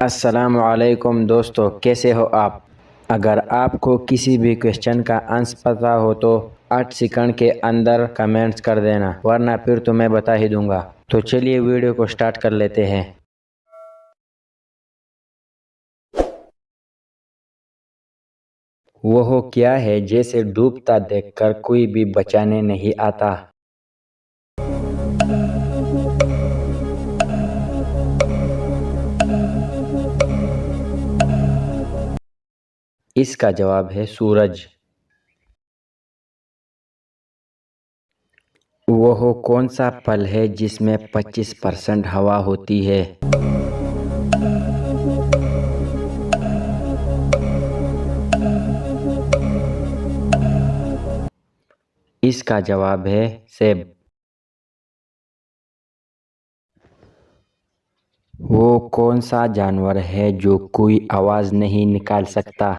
अस्सलामुअलैकुम दोस्तों, कैसे हो आप। अगर आपको किसी भी क्वेश्चन का आंसर पता हो तो 8 सेकंड के अंदर कमेंट्स कर देना, वरना फिर तो मैं बता ही दूंगा। तो चलिए वीडियो को स्टार्ट कर लेते हैं। वो क्या है जैसे डूबता देखकर कोई भी बचाने नहीं आता। इसका जवाब है सूरज। वो कौन सा फल है जिसमें 25% हवा होती है। इसका जवाब है सेब। वो कौन सा जानवर है जो कोई आवाज नहीं निकाल सकता।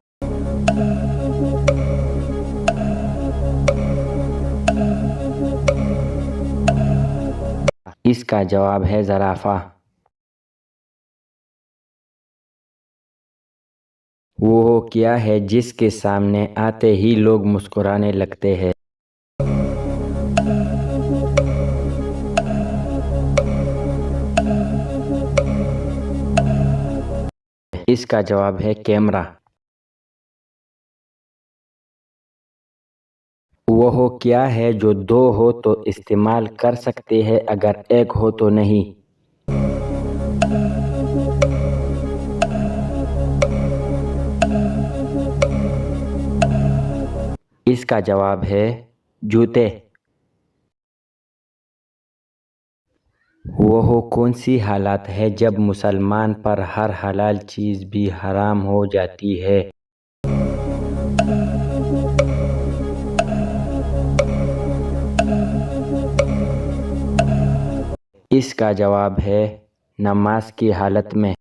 इसका जवाब है ज़राफ़ा। वो क्या है जिसके सामने आते ही लोग मुस्कुराने लगते हैं। इसका जवाब है कैमरा। वो क्या है जो दो हो तो इस्तेमाल कर सकते हैं, अगर एक हो तो नहीं। इसका जवाब है जूते। वो कौन सी हालत है जब मुसलमान पर हर हलाल चीज़ भी हराम हो जाती है। इसका जवाब है नमाज की हालत में।